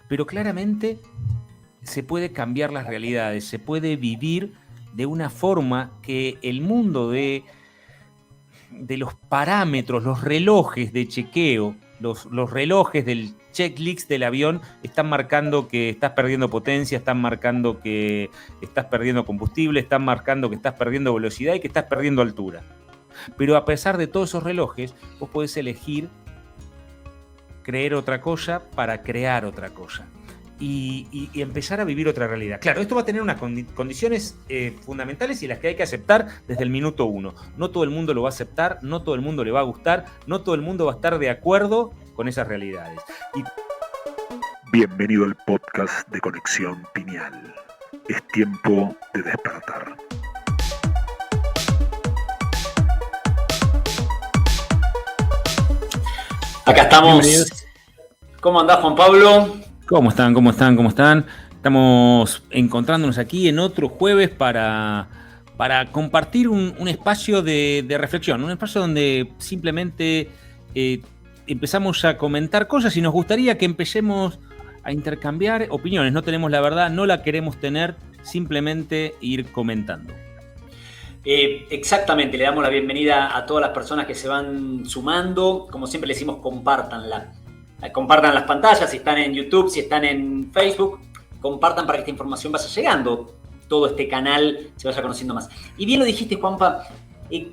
pero claramente se puede cambiar las realidades, se puede vivir de una forma que el mundo de los parámetros, los relojes de chequeo, los relojes del checklist del avión están marcando que estás perdiendo potencia, están marcando que estás perdiendo combustible, están marcando que estás perdiendo velocidad y que estás perdiendo altura. Pero a pesar de todos esos relojes, vos podés elegir creer otra cosa para crear otra cosa. Y empezar a vivir otra realidad. Claro, esto va a tener unas condiciones fundamentales y las que hay que aceptar desde el minuto uno. No todo el mundo lo va a aceptar, no todo el mundo le va a gustar, no todo el mundo va a estar de acuerdo con esas realidades. Bienvenido al podcast de Conexión Pineal. Es tiempo de despertar. Acá estamos. Bienvenidos. ¿Cómo andás, Juan Pablo? ¿Cómo están? ¿Cómo están? ¿Cómo están? Estamos encontrándonos aquí en otro jueves para compartir un espacio de reflexión, un espacio donde simplemente empezamos a comentar cosas y nos gustaría que empecemos a intercambiar opiniones. No tenemos la verdad, no la queremos tener, simplemente ir comentando. Exactamente, le damos la bienvenida a todas las personas que se van sumando. Como siempre le decimos, compártanla. Compartan las pantallas, si están en YouTube, si están en Facebook, compartan para que esta información vaya llegando, todo este canal se vaya conociendo más. Y bien lo dijiste, Juanpa,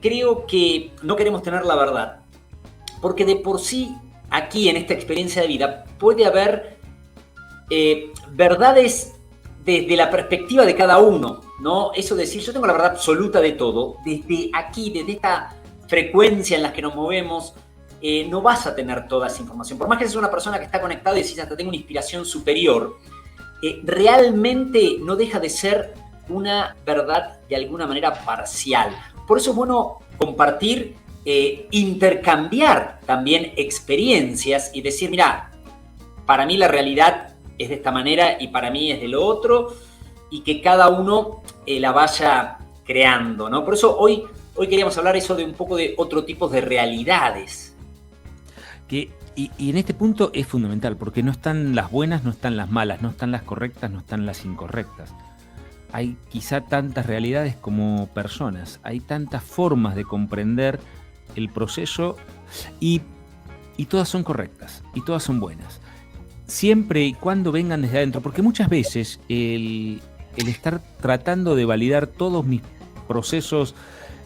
creo que no queremos tener la verdad, porque de por sí aquí en esta experiencia de vida puede haber verdades desde la perspectiva de cada uno, ¿no? Eso de decir, yo tengo la verdad absoluta de todo, desde aquí, desde esta frecuencia en la que nos movemos, no vas a tener toda esa información. Por más que seas una persona que está conectada y decís, hasta tengo una inspiración superior, realmente no deja de ser una verdad de alguna manera parcial. Por eso es bueno compartir, intercambiar también experiencias y decir, mira, para mí la realidad es de esta manera y para mí es de lo otro, y que cada uno la vaya creando, ¿no? Por eso hoy queríamos hablar eso de un poco de otro tipo de realidades. Y en este punto es fundamental, porque no están las buenas, no están las malas, no están las correctas, no están las incorrectas. Hay quizá tantas realidades como personas, hay tantas formas de comprender el proceso y todas son correctas y todas son buenas. Siempre y cuando vengan desde adentro, porque muchas veces el estar tratando de validar todos mis procesos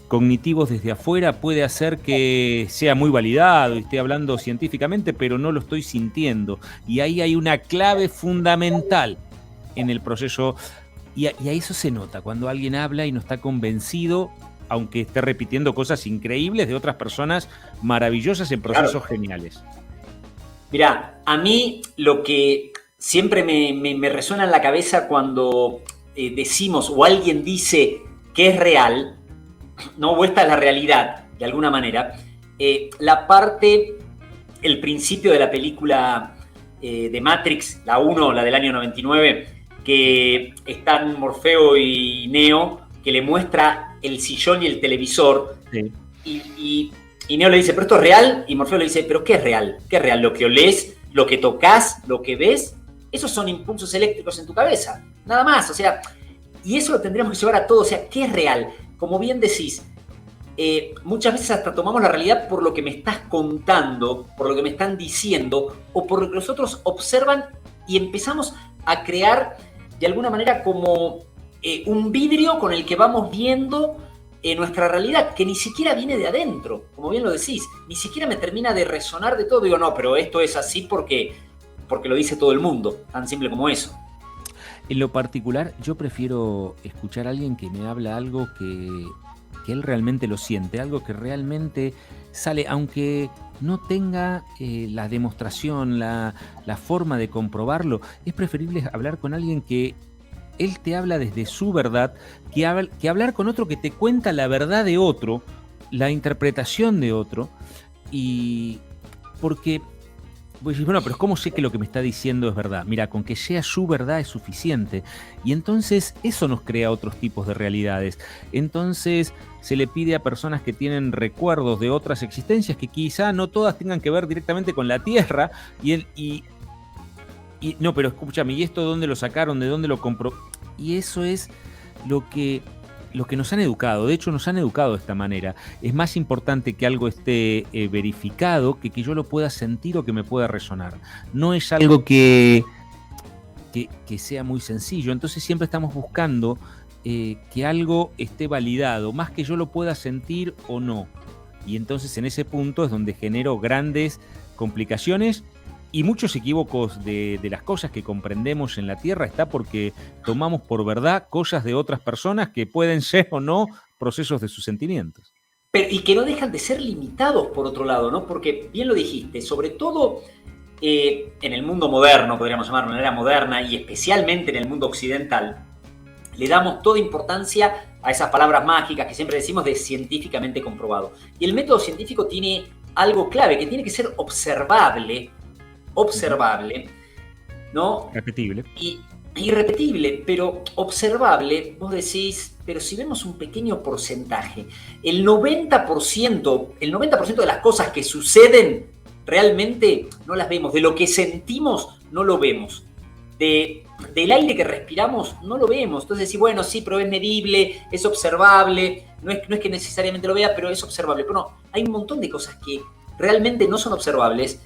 cognitivos desde afuera puede hacer que sea muy validado y esté hablando científicamente, pero no lo estoy sintiendo. Y ahí hay una clave fundamental en el proceso, y a eso se nota cuando alguien habla y no está convencido, aunque esté repitiendo cosas increíbles de otras personas maravillosas en procesos geniales. Mirá, a mí lo que siempre me resuena en la cabeza cuando decimos o alguien dice que es real, ¿no? O esta es la realidad, de alguna manera. El principio de la película de Matrix, la 1, la del año 99, que están Morfeo y Neo, que le muestra el sillón y el televisor. Sí. Y Neo le dice, ¿pero esto es real? Y Morfeo le dice, ¿pero qué es real? ¿Qué es real? ¿Lo que olés? ¿Lo que tocas? ¿Lo que ves? Esos son impulsos eléctricos en tu cabeza. Nada más, o sea, y eso lo tendríamos que llevar a todo. O sea, ¿qué es real? Como bien decís, muchas veces hasta tomamos la realidad por lo que me estás contando, por lo que me están diciendo, o por lo que los otros observan, y empezamos a crear de alguna manera como un vidrio con el que vamos viendo nuestra realidad, que ni siquiera viene de adentro, como bien lo decís, ni siquiera me termina de resonar de todo. Digo, no, pero esto es así porque lo dice todo el mundo, tan simple como eso. En lo particular, yo prefiero escuchar a alguien que me habla algo que él realmente lo siente, algo que realmente sale, aunque no tenga la demostración, la forma de comprobarlo. Es preferible hablar con alguien que él te habla desde su verdad, que hablar con otro que te cuenta la verdad de otro, la interpretación de otro, y porque... Pues, bueno, pero ¿cómo sé que lo que me está diciendo es verdad? Mira, con que sea su verdad es suficiente. Y entonces eso nos crea otros tipos de realidades. Entonces se le pide a personas que tienen recuerdos de otras existencias que quizá no todas tengan que ver directamente con la Tierra y Y no, pero escúchame, ¿y esto dónde lo sacaron? ¿De dónde lo compró? Y eso es lo que nos han educado. De hecho, nos han educado de esta manera. Es más importante que algo esté verificado que yo lo pueda sentir o que me pueda resonar. No es algo que sea muy sencillo. Entonces siempre estamos buscando que algo esté validado, más que yo lo pueda sentir o no. Y entonces en ese punto es donde genero grandes complicaciones y muchos equívocos de las cosas que comprendemos en la Tierra. Está porque tomamos por verdad cosas de otras personas que pueden ser o no procesos de sus sentimientos. Y que no dejan de ser limitados por otro lado, ¿no? Porque bien lo dijiste, sobre todo en el mundo moderno, podríamos llamarlo, en la era moderna, y especialmente en el mundo occidental, le damos toda importancia a esas palabras mágicas que siempre decimos de científicamente comprobado. Y el método científico tiene algo clave, que tiene que ser observable, ¿no? Repetible. Y irrepetible, pero observable. Vos decís, pero si vemos un pequeño porcentaje, el 90% de las cosas que suceden realmente no las vemos. De lo que sentimos no lo vemos. Del aire que respiramos no lo vemos. Entonces decís, bueno, sí, pero es medible, es observable, no es que necesariamente lo vea, pero es observable. Pero no, hay un montón de cosas que realmente no son observables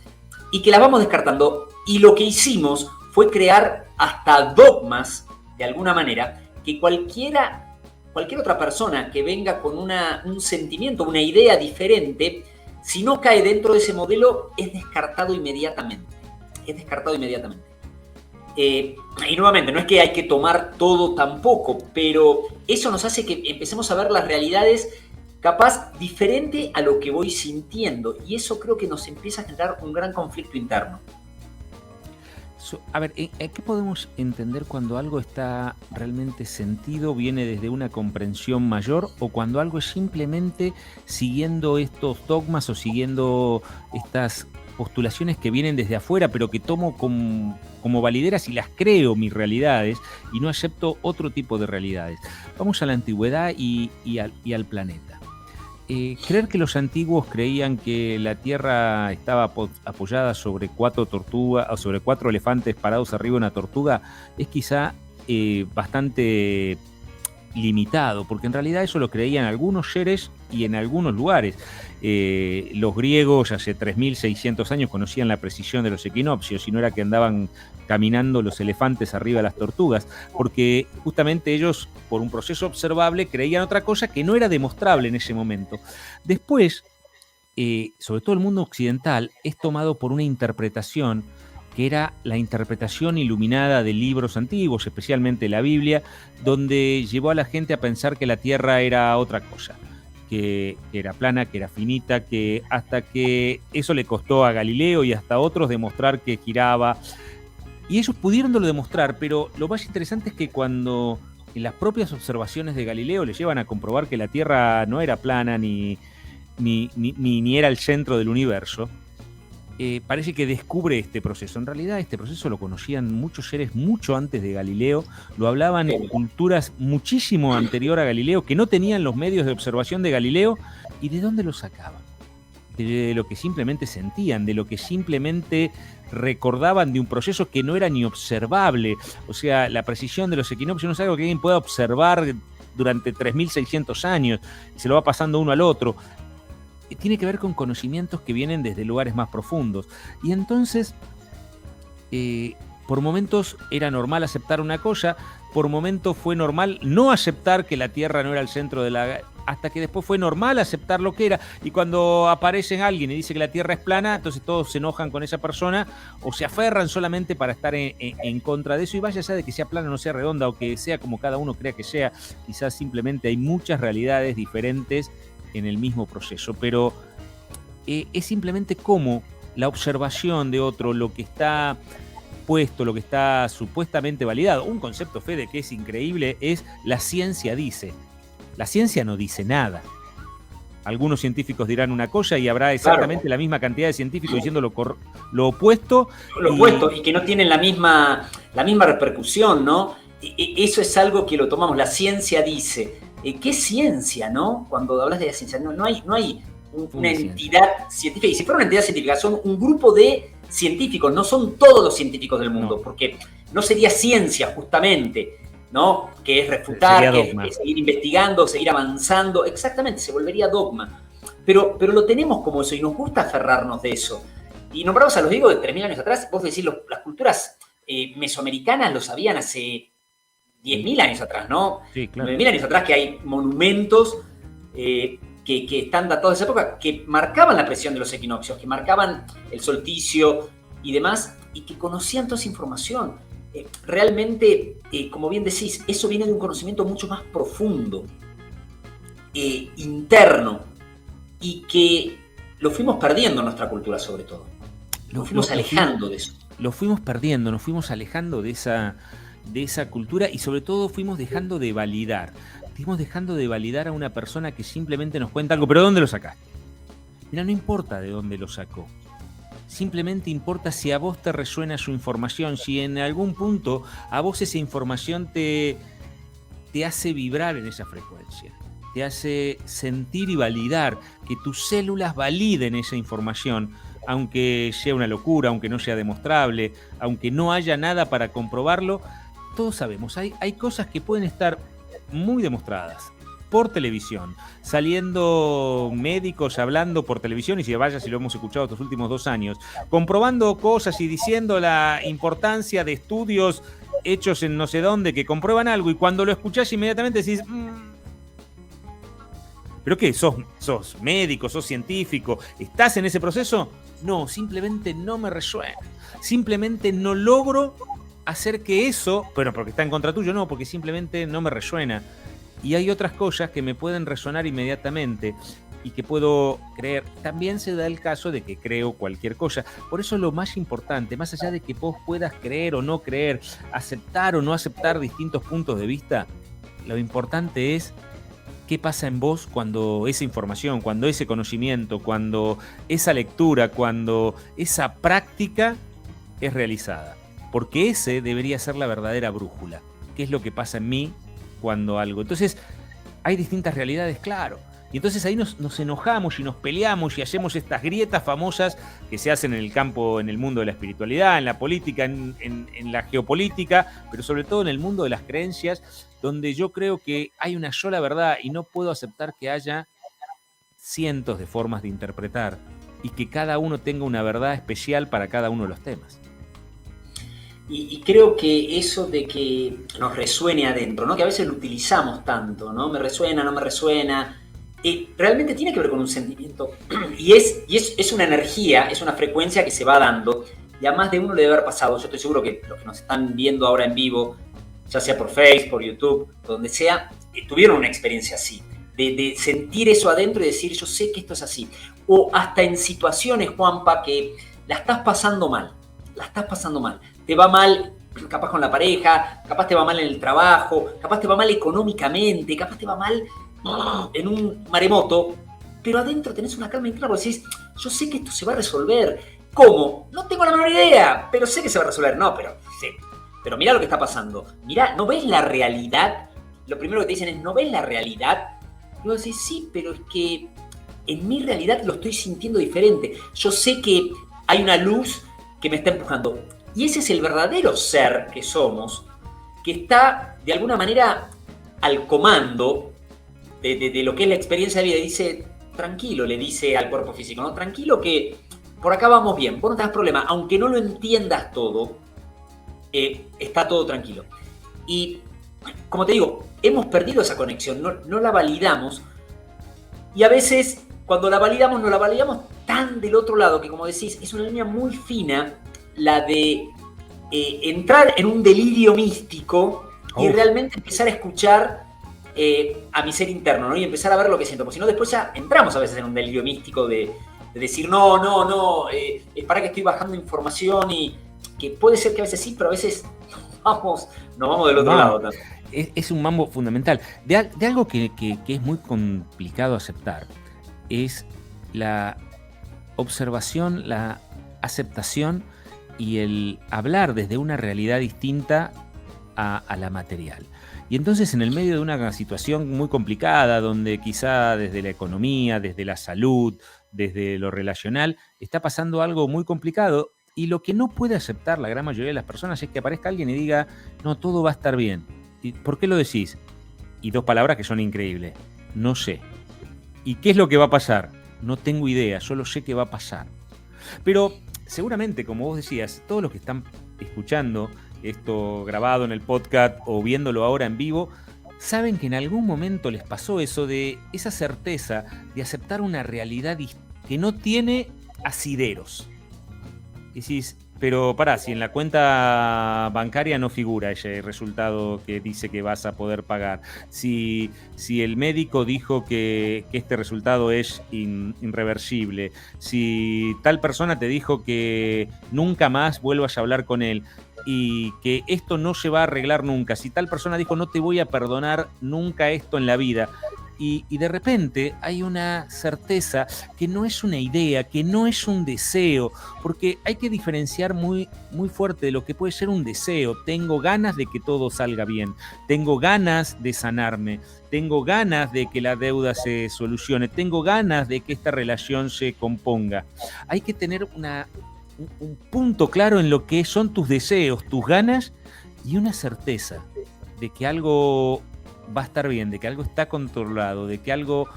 y que las vamos descartando. Y lo que hicimos fue crear hasta dogmas, de alguna manera, que cualquier otra persona que venga con un sentimiento, una idea diferente, si no cae dentro de ese modelo, es descartado inmediatamente. Y nuevamente, no es que hay que tomar todo tampoco, pero eso nos hace que empecemos a ver las realidades capaz diferente a lo que voy sintiendo. Y eso creo que nos empieza a generar un gran conflicto interno. A ver, ¿qué podemos entender cuando algo está realmente sentido, viene desde una comprensión mayor, o cuando algo es simplemente siguiendo estos dogmas o siguiendo estas postulaciones que vienen desde afuera, pero que tomo como valideras y las creo mis realidades y no acepto otro tipo de realidades? Vamos a la antigüedad y al planeta. Creer que los antiguos creían que la Tierra estaba apoyada sobre 4 tortugas o sobre 4 elefantes parados arriba de una tortuga es quizá bastante limitado, porque en realidad eso lo creían algunos seres y en algunos lugares. Los griegos hace 3.600 años conocían la precisión de los equinoccios y no era que andaban caminando los elefantes arriba de las tortugas, porque justamente ellos, por un proceso observable, creían otra cosa que no era demostrable en ese momento. Después, sobre todo el mundo occidental, es tomado por una interpretación que era la interpretación iluminada de libros antiguos, especialmente la Biblia, donde llevó a la gente a pensar que la Tierra era otra cosa, que era plana, que era finita, que hasta que eso le costó a Galileo y hasta otros demostrar que giraba. Y ellos pudiéndolo demostrar, pero lo más interesante es que cuando en las propias observaciones de Galileo le llevan a comprobar que la Tierra no era plana ni era el centro del universo, parece que descubre este proceso. En realidad este proceso lo conocían muchos seres mucho antes de Galileo, lo hablaban en culturas muchísimo anterior a Galileo, que no tenían los medios de observación de Galileo. ¿Y de dónde lo sacaban? De lo que simplemente sentían, de lo que simplemente recordaban de un proceso que no era ni observable. O sea, la precisión de los equinoccios no es algo que alguien pueda observar durante 3.600 años y se lo va pasando uno al otro. Tiene que ver con conocimientos que vienen desde lugares más profundos. Y entonces, por momentos era normal aceptar una cosa, por momentos fue normal no aceptar que la Tierra no era el centro de la... hasta que después fue normal aceptar lo que era. Y cuando aparece alguien y dice que la Tierra es plana, entonces todos se enojan con esa persona o se aferran solamente para estar en contra de eso. Y vaya sea de que sea plana o no sea redonda, o que sea como cada uno crea que sea, quizás simplemente hay muchas realidades diferentes en el mismo proceso, pero es simplemente como la observación de otro, lo que está puesto, lo que está supuestamente validado. Un concepto, Fede, que es increíble, es la ciencia dice. La ciencia no dice nada. Algunos científicos dirán una cosa y habrá exactamente la misma cantidad de científicos diciendo lo opuesto. Y que no tienen la misma repercusión, ¿no? Eso es algo que lo tomamos, la ciencia dice. ¿Qué ciencia, no? Cuando hablas de la ciencia, no hay una entidad científica. Y si fuera una entidad científica, son un grupo de científicos, no son todos los científicos del mundo, porque no sería ciencia justamente, ¿no? Que es refutar, que es seguir investigando, seguir avanzando, exactamente, se volvería dogma. Pero lo tenemos como eso y nos gusta aferrarnos de eso. Y nombramos a los griegos de 3.000 años atrás, vos decís, las culturas mesoamericanas lo sabían hace 10.000 años atrás, ¿no? Sí, claro. 9.000 años atrás que hay monumentos que están datados de esa época, que marcaban la presión de los equinoccios, que marcaban el solsticio y demás, y que conocían toda esa información. Realmente, como bien decís, eso viene de un conocimiento mucho más profundo, interno, y que lo fuimos perdiendo en nuestra cultura sobre todo. Nos fuimos alejando de eso. Lo fuimos perdiendo, nos fuimos alejando de esa cultura y sobre todo fuimos dejando de validar. Fuimos dejando de validar a una persona que simplemente nos cuenta algo. ¿Pero dónde lo sacaste? Mira, no importa de dónde lo sacó. Simplemente importa si a vos te resuena su información, si en algún punto a vos esa información te hace vibrar en esa frecuencia, te hace sentir y validar, que tus células validen esa información, aunque sea una locura, aunque no sea demostrable, aunque no haya nada para comprobarlo. Todos sabemos, hay cosas que pueden estar muy demostradas por televisión, saliendo médicos hablando por televisión, y si vaya, si lo hemos escuchado estos últimos 2 años, comprobando cosas y diciendo la importancia de estudios hechos en no sé dónde que comprueban algo, y cuando lo escuchás inmediatamente decís, ¿pero qué? ¿Sos médico? ¿Sos científico? ¿Estás en ese proceso? No, simplemente no me resuena. Simplemente no logro hacer que eso, bueno, porque está en contra tuyo, no, porque simplemente no me resuena. Y hay otras cosas que me pueden resonar inmediatamente y que puedo creer. También se da el caso de que creo cualquier cosa. Por eso lo más importante, más allá de que vos puedas creer o no creer, aceptar o no aceptar distintos puntos de vista, lo importante es qué pasa en vos cuando esa información, cuando ese conocimiento, cuando esa lectura, cuando esa práctica es realizada. Porque ese debería ser la verdadera brújula. ¿Qué es lo que pasa en mí cuando algo? Entonces, hay distintas realidades, claro. Y entonces ahí nos enojamos y nos peleamos y hacemos estas grietas famosas que se hacen en el campo, en el mundo de la espiritualidad, en la política, en la geopolítica, pero sobre todo en el mundo de las creencias, donde yo creo que hay una sola verdad y no puedo aceptar que haya cientos de formas de interpretar y que cada uno tenga una verdad especial para cada uno de los temas. Y creo que eso de que nos resuene adentro, ¿no? Que a veces lo utilizamos tanto, ¿no? Me resuena, no me resuena. Realmente tiene que ver con un sentimiento. Y es una energía, es una frecuencia que se va dando. Y a más de uno le debe haber pasado. Yo estoy seguro que los que nos están viendo ahora en vivo, ya sea por Facebook, por YouTube, donde sea, tuvieron una experiencia así. De sentir eso adentro y decir, yo sé que esto es así. O hasta en situaciones, Juanpa, que la estás pasando mal. La estás pasando mal. Te va mal, capaz con la pareja, capaz te va mal en el trabajo, capaz te va mal económicamente, capaz te va mal en un maremoto, pero adentro tenés una calma interna porque decís, yo sé que esto se va a resolver. ¿Cómo? No tengo la menor idea, pero sé que se va a resolver. No, pero sí. Pero mirá lo que está pasando. Mirá, ¿no ves la realidad? Lo primero que te dicen es, ¿no ves la realidad? Y vos decís, sí, pero es que en mi realidad lo estoy sintiendo diferente. Yo sé que hay una luz que me está empujando. Y ese es el verdadero ser que somos, que está de alguna manera al comando de lo que es la experiencia de vida. Dice, tranquilo, le dice al cuerpo físico, ¿no? Tranquilo que por acá vamos bien, vos no tenés problema. Aunque no lo entiendas todo, está todo tranquilo. Y como te digo, hemos perdido esa conexión, no la validamos. Y a veces, cuando la validamos, no la validamos tan del otro lado, que como decís, es una línea muy fina la de entrar en un delirio místico y realmente empezar a escuchar a mi ser interno, ¿no? Y empezar a ver lo que siento, porque si no después ya entramos a veces en un delirio místico de decir no, para que estoy bajando información, y que puede ser que a veces sí, pero a veces nos vamos del otro lado también. Es un mambo fundamental. De algo que es muy complicado aceptar, es la observación, la aceptación y el hablar desde una realidad distinta a la material. Y entonces, en el medio de una situación muy complicada, donde quizá desde la economía, desde la salud, desde lo relacional, está pasando algo muy complicado, Y lo que no puede aceptar la gran mayoría de las personas es que aparezca alguien y diga, no, todo va a estar bien. ¿Y por qué lo decís? Y 2 palabras que son increíbles. No sé. ¿Y qué es lo que va a pasar? No tengo idea, solo sé que va a pasar. Pero seguramente, como vos decías, todos los que están escuchando esto grabado en el podcast o viéndolo ahora en vivo, saben que en algún momento les pasó eso de esa certeza de aceptar una realidad que no tiene asideros. Decís, pero pará, si en la cuenta bancaria no figura ese resultado que dice que vas a poder pagar, si el médico dijo que este resultado es irreversible, si tal persona te dijo que nunca más vuelvas a hablar con él y que esto no se va a arreglar nunca, si tal persona dijo no te voy a perdonar nunca esto en la vida, y de repente hay una certeza que no es una idea, que no es un deseo, porque hay que diferenciar muy, muy fuerte de lo que puede ser un deseo. Tengo ganas de que todo salga bien, tengo ganas de sanarme, tengo ganas de que la deuda se solucione, tengo ganas de que esta relación se componga. Hay que tener un punto claro en lo que son tus deseos, tus ganas y una certeza de que algo va a estar bien, de que algo está controlado, de que algo...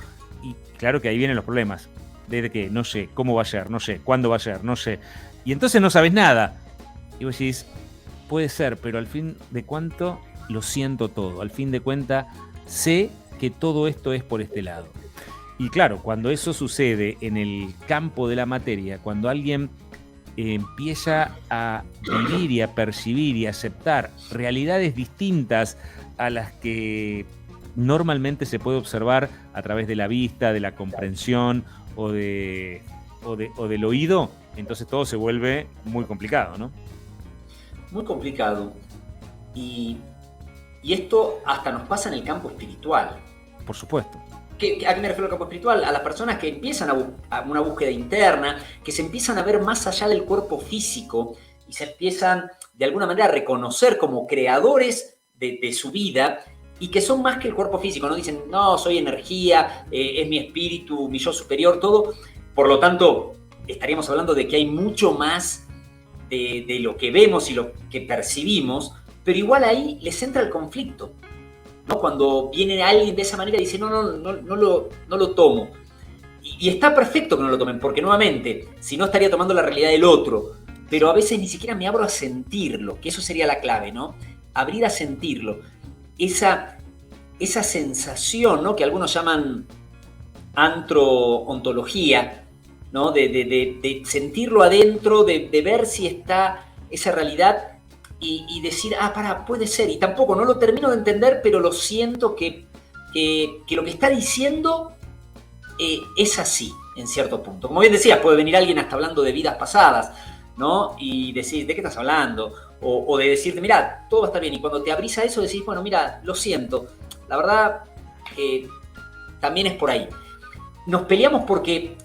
Y claro que ahí vienen los problemas. De que no sé cómo va a ser, no sé cuándo va a ser, no sé. Y entonces no sabes nada. Y vos decís, puede ser, pero al fin de cuentas lo siento todo. Al fin de cuentas sé que todo esto es por este lado. Y claro, cuando eso sucede en el campo de la materia, cuando alguien empieza a vivir y a percibir y a aceptar realidades distintas a las que normalmente se puede observar a través de la vista, de la comprensión o del oído, entonces todo se vuelve muy complicado, ¿no? Muy complicado. Y esto hasta nos pasa en el campo espiritual. Por supuesto. ¿A qué me refiero al campo espiritual? A las personas que empiezan a una búsqueda interna, que se empiezan a ver más allá del cuerpo físico y se empiezan de alguna manera a reconocer como creadores de su vida y que son más que el cuerpo físico, no dicen, no, soy energía, es mi espíritu, mi yo superior, todo. Por lo tanto, estaríamos hablando de que hay mucho más de lo que vemos y lo que percibimos, pero igual ahí les entra el conflicto, ¿no? Cuando viene alguien de esa manera y dice, no lo tomo. Y está perfecto que no lo tomen, porque nuevamente, si no estaría tomando la realidad del otro, pero a veces ni siquiera me abro a sentirlo, que eso sería la clave, ¿no? Abrir a sentirlo. Esa sensación, ¿no? Que algunos llaman antroontología, ¿no? De sentirlo adentro, de ver si está esa realidad y decir, puede ser. Y tampoco, no lo termino de entender, pero lo siento que lo que está diciendo es así, en cierto punto. Como bien decías, puede venir alguien hasta hablando de vidas pasadas, ¿no? Y decir, ¿de qué estás hablando? O de decirte, mira, todo va a estar bien. Y cuando te abrís a eso decís, bueno, mira, lo siento. La verdad, también es por ahí. Nos peleamos porque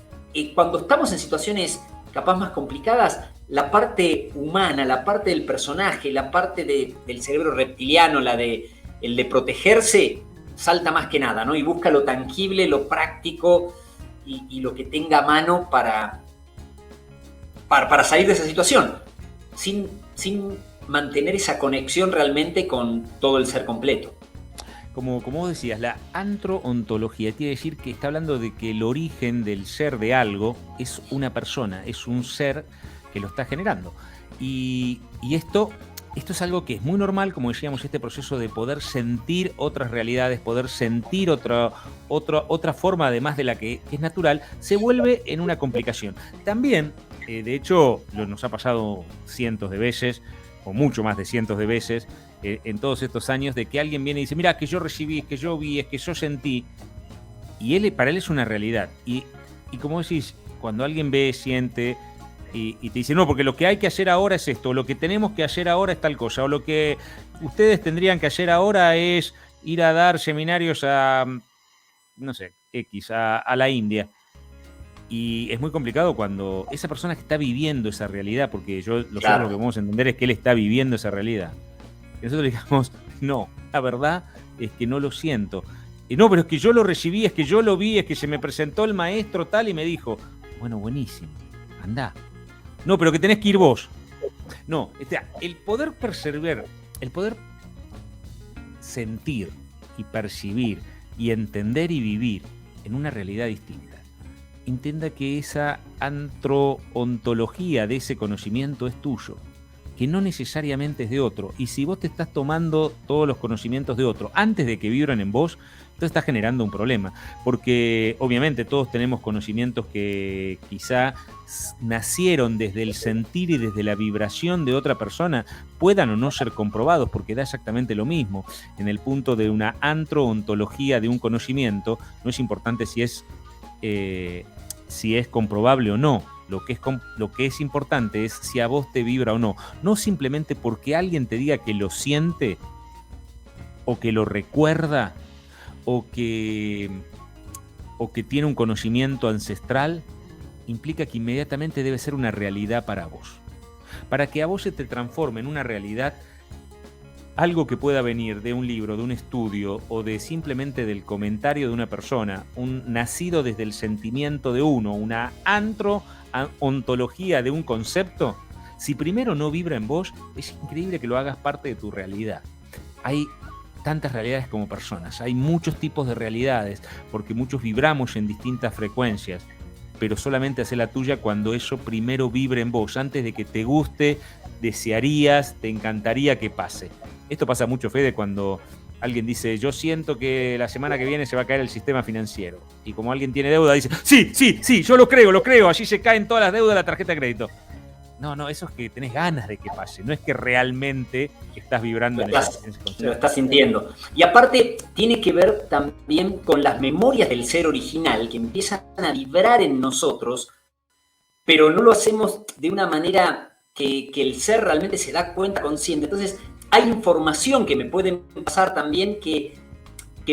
cuando estamos en situaciones capaz más complicadas, la parte humana, la parte del personaje, la parte del cerebro reptiliano, el de protegerse, salta más que nada, ¿no? Y busca lo tangible, lo práctico y lo que tenga a mano para salir de esa situación, sin mantener esa conexión realmente con todo el ser completo. Como vos decías, la antroontología quiere decir que está hablando de que el origen del ser de algo es una persona, es un ser que lo está generando. Y esto es algo que es muy normal, como decíamos, este proceso de poder sentir otras realidades, poder sentir otra forma además de la que es natural, se vuelve en una complicación. También, de hecho, nos ha pasado cientos de veces, o mucho más de cientos de veces, en todos estos años, de que alguien viene y dice, mira, es que yo recibí, es que yo vi, es que yo sentí, y para él es una realidad. Y como decís, cuando alguien ve, siente, y te dice, no, porque lo que hay que hacer ahora es esto, o lo que tenemos que hacer ahora es tal cosa, o lo que ustedes tendrían que hacer ahora es ir a dar seminarios a, no sé, a la India. Y es muy complicado cuando esa persona que está viviendo esa realidad, porque nosotros lo que vamos a entender es que él está viviendo esa realidad. Y nosotros digamos, no, la verdad es que no lo siento. No, pero es que yo lo recibí, es que yo lo vi, es que se me presentó el maestro tal y me dijo, bueno, buenísimo, andá. No, pero que tenés que ir vos. No, el poder percibir, el poder sentir y percibir y entender y vivir en una realidad distinta. Entienda que esa antroontología de ese conocimiento es tuyo, que no necesariamente es de otro. Y si vos te estás tomando todos los conocimientos de otro antes de que vibran en vos, entonces estás generando un problema. Porque obviamente todos tenemos conocimientos que quizá nacieron desde el sentir y desde la vibración de otra persona, puedan o no ser comprobados, porque da exactamente lo mismo. En el punto de una antroontología de un conocimiento, no es importante si es comprobable o no. Lo que es importante es si a vos te vibra o no. No simplemente porque alguien te diga que lo siente, o que lo recuerda, o que tiene un conocimiento ancestral, implica que inmediatamente debe ser una realidad para vos. Para que a vos se te transforme en una realidad, algo que pueda venir de un libro, de un estudio o de simplemente del comentario de una persona, nacido desde el sentimiento de uno, una ontología de un concepto, si primero no vibra en vos, es increíble que lo hagas parte de tu realidad. Hay tantas realidades como personas, hay muchos tipos de realidades, porque muchos vibramos en distintas frecuencias, pero solamente hacé la tuya cuando eso primero vibre en vos. Antes de que te guste, desearías, te encantaría que pase. Esto pasa mucho, Fede, cuando alguien dice, yo siento que la semana que viene se va a caer el sistema financiero. Y como alguien tiene deuda, dice, sí, yo lo creo, allí se caen todas las deudas de la tarjeta de crédito. No, eso es que tenés ganas de que pase, no es que realmente estás vibrando en ese concepto. Lo estás sintiendo. Y aparte, tiene que ver también con las memorias del ser original que empiezan a vibrar en nosotros, pero no lo hacemos de una manera que el ser realmente se da cuenta consciente. Entonces, hay información que me pueden pasar también que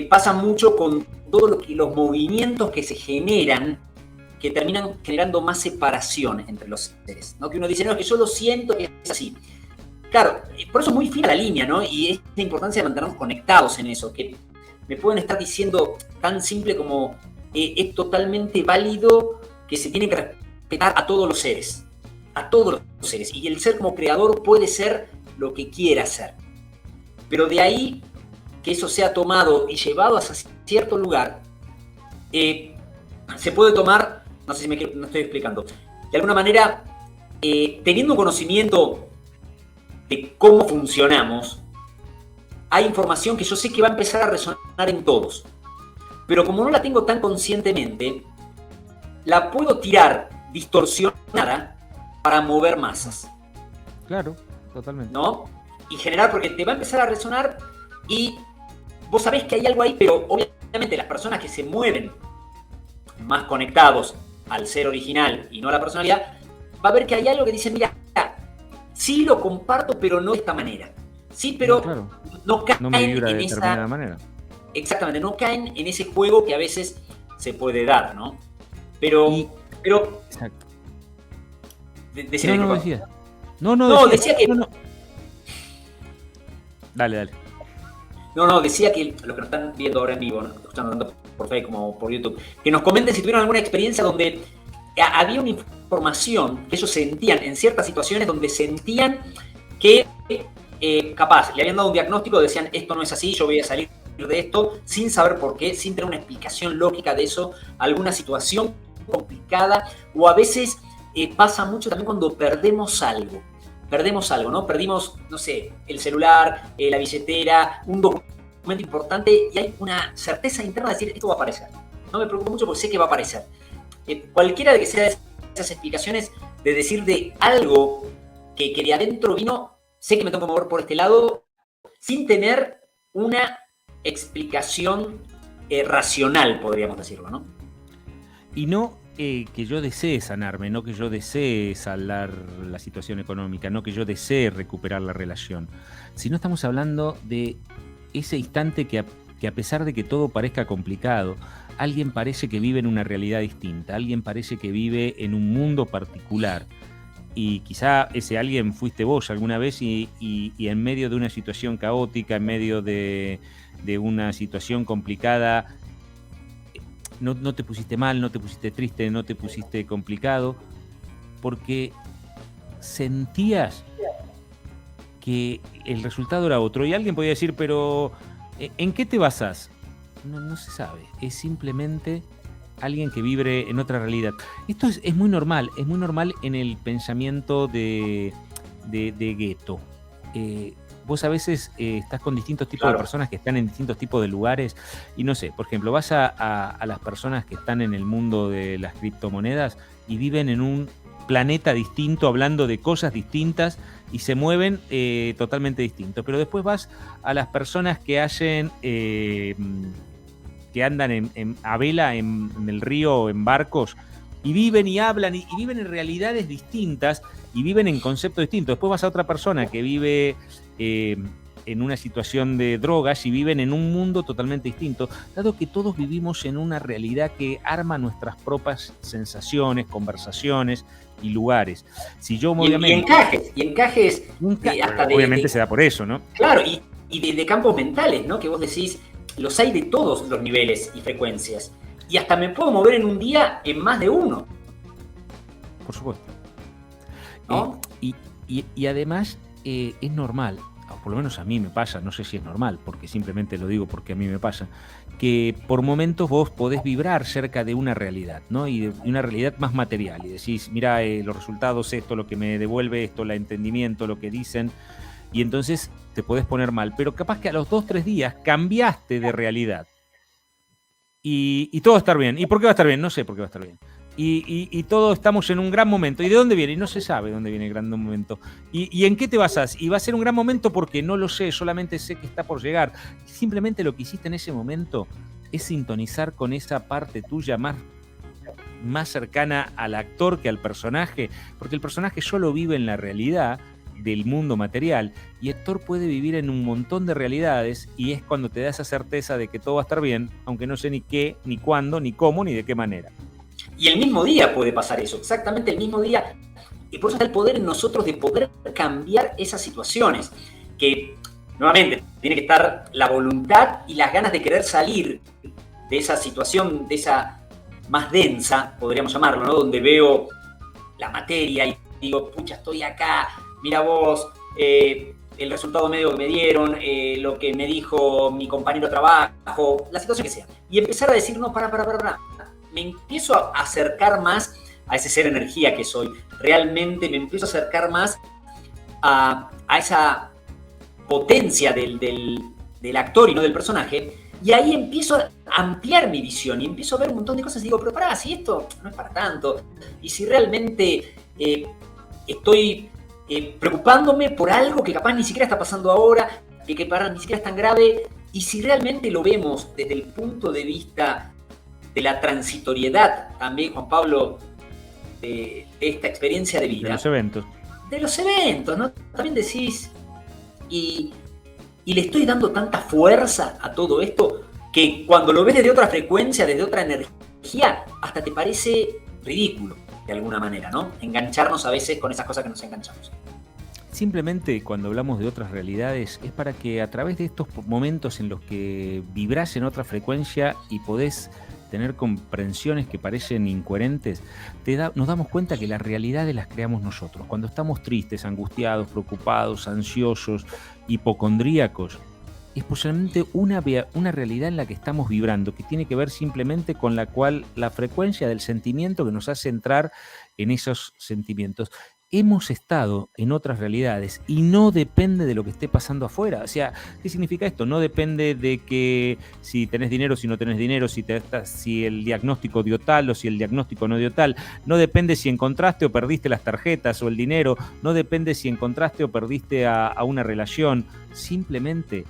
pasa mucho con todos los movimientos que se generan, que terminan generando más separación entre los seres, ¿no? Que uno dice, no, es que yo lo siento que es así. Claro, por eso es muy fina la línea, ¿no? Y es la importancia de mantenernos conectados en eso, que me pueden estar diciendo tan simple como es totalmente válido que se tiene que respetar a todos los seres, y el ser como creador puede ser lo que quiera ser. Pero de ahí que eso sea tomado y llevado hacia cierto lugar, se puede tomar, no sé si no estoy explicando, de alguna manera, teniendo conocimiento de cómo funcionamos, hay información que yo sé que va a empezar a resonar en todos. Pero como no la tengo tan conscientemente, la puedo tirar distorsionada para mover masas. Claro, totalmente. ¿No? Y generar, porque te va a empezar a resonar y vos sabés que hay algo ahí, pero obviamente las personas que se mueven más conectados al ser original y no a la personalidad, va a ver que hay algo que dice, mira, sí lo comparto, pero no de esta manera. Sí, pero claro, no caen no me vibra en de determinada manera. Exactamente, no caen en ese juego que a veces se puede dar, ¿no? Pero exacto. Decía decía. Decía que... No. Dale. No, decía que los que nos están viendo ahora en vivo, ¿no? Escuchando tanto por Facebook como por YouTube, que nos comenten si tuvieron alguna experiencia donde había una información que ellos sentían en ciertas situaciones donde sentían que capaz le habían dado un diagnóstico, decían esto no es así, yo voy a salir de esto, sin saber por qué, sin tener una explicación lógica de eso, alguna situación complicada, o a veces pasa mucho también cuando perdemos algo, ¿no? Perdimos, no sé, el celular, la billetera, un documento importante y hay una certeza interna de decir, esto va a aparecer. No me preocupo mucho porque sé que va a aparecer. Cualquiera de que sea esas explicaciones de decir de algo que de adentro vino, sé que me tengo que mover por este lado, sin tener una explicación racional, podríamos decirlo, ¿no? Y no que yo desee sanarme, no que yo desee saldar la situación económica, no que yo desee recuperar la relación, sino estamos hablando de ese instante que a pesar de que todo parezca complicado, alguien parece que vive en una realidad distinta, alguien parece que vive en un mundo particular. Y quizá ese alguien fuiste vos alguna vez y en medio de una situación caótica, en medio de una situación complicada, no te pusiste mal, no te pusiste triste, no te pusiste complicado, porque sentías que el resultado era otro. Y alguien podía decir, pero ¿en qué te basás? No se sabe. Es simplemente alguien que vibre en otra realidad. Esto es muy normal en el pensamiento de gueto. Vos a veces estás con distintos tipos de personas que están en distintos tipos de lugares y no sé, por ejemplo, vas a las personas que están en el mundo de las criptomonedas y viven en un planeta distinto, hablando de cosas distintas y se mueven totalmente distintos. Pero después vas a las personas que hacen... que andan a vela en el río o en barcos y viven y hablan y viven en realidades distintas y viven en conceptos distintos. Después vas a otra persona que vive en una situación de drogas y viven en un mundo totalmente distinto, dado que todos vivimos en una realidad que arma nuestras propias sensaciones, conversaciones y lugares. Si yo obviamente... Y encajes hasta obviamente se da por eso, ¿no? Claro, y de campos mentales, ¿no? Que vos decís, los hay de todos los niveles y frecuencias. Y hasta me puedo mover en un día en más de uno. Por supuesto. ¿No? Y además es normal, o por lo menos a mí me pasa, no sé si es normal, porque simplemente lo digo porque a mí me pasa, que por momentos vos podés vibrar cerca de una realidad, ¿no? Y de una realidad más material. Y decís, mira, los resultados, esto, lo que me devuelve, esto, el entendimiento, lo que dicen. Y entonces te podés poner mal. Pero capaz que a los 2-3 días cambiaste de realidad. Y todo va a estar bien. ¿Y por qué va a estar bien? No sé por qué va a estar bien. Y todos estamos en un gran momento. ¿Y de dónde viene? Y no se sabe dónde viene el gran momento. ¿Y en qué te basás? Y va a ser un gran momento porque no lo sé, solamente sé que está por llegar. Simplemente lo que hiciste en ese momento es sintonizar con esa parte tuya más cercana al actor que al personaje, porque el personaje solo vive en la realidad del mundo material y Héctor puede vivir en un montón de realidades y es cuando te da esa certeza de que todo va a estar bien, aunque no sé ni qué, ni cuándo, ni cómo, ni de qué manera. Y el mismo día puede pasar eso, exactamente el mismo día. Y por eso está el poder en nosotros de poder cambiar esas situaciones. Que, nuevamente, tiene que estar la voluntad y las ganas de querer salir de esa situación, de esa más densa, podríamos llamarlo, ¿no? Donde veo la materia y digo, pucha, estoy acá, mira vos, el resultado medio que me dieron, lo que me dijo mi compañero de trabajo, la situación que sea. Y empezar a decir, no, para. Me empiezo a acercar más a ese ser energía que soy. Realmente me empiezo a acercar más a esa potencia del actor y no del personaje. Y ahí empiezo a ampliar mi visión y empiezo a ver un montón de cosas y digo, pero pará, si esto no es para tanto, y si realmente estoy preocupándome por algo que capaz ni siquiera está pasando ahora, que ni siquiera es tan grave, y si realmente lo vemos desde el punto de vista de la transitoriedad, también, Juan Pablo, de esta experiencia de vida. De los eventos. De los eventos, ¿no? También decís, y le estoy dando tanta fuerza a todo esto que cuando lo ves desde otra frecuencia, desde otra energía, hasta te parece ridículo, de alguna manera, ¿no? Engancharnos a veces con esas cosas que nos enganchamos. Simplemente cuando hablamos de otras realidades es para que a través de estos momentos en los que vibrás en otra frecuencia y podés tener comprensiones que parecen incoherentes, nos damos cuenta que las realidades las creamos nosotros. Cuando estamos tristes, angustiados, preocupados, ansiosos, hipocondríacos, es posiblemente una realidad en la que estamos vibrando, que tiene que ver simplemente con la frecuencia del sentimiento que nos hace entrar en esos sentimientos. Hemos estado en otras realidades y no depende de lo que esté pasando afuera. O sea, ¿qué significa esto? No depende de que si tenés dinero, si no tenés dinero, si el diagnóstico dio tal o si el diagnóstico no dio tal. No depende si encontraste o perdiste las tarjetas o el dinero. No depende si encontraste o perdiste a una relación. Simplemente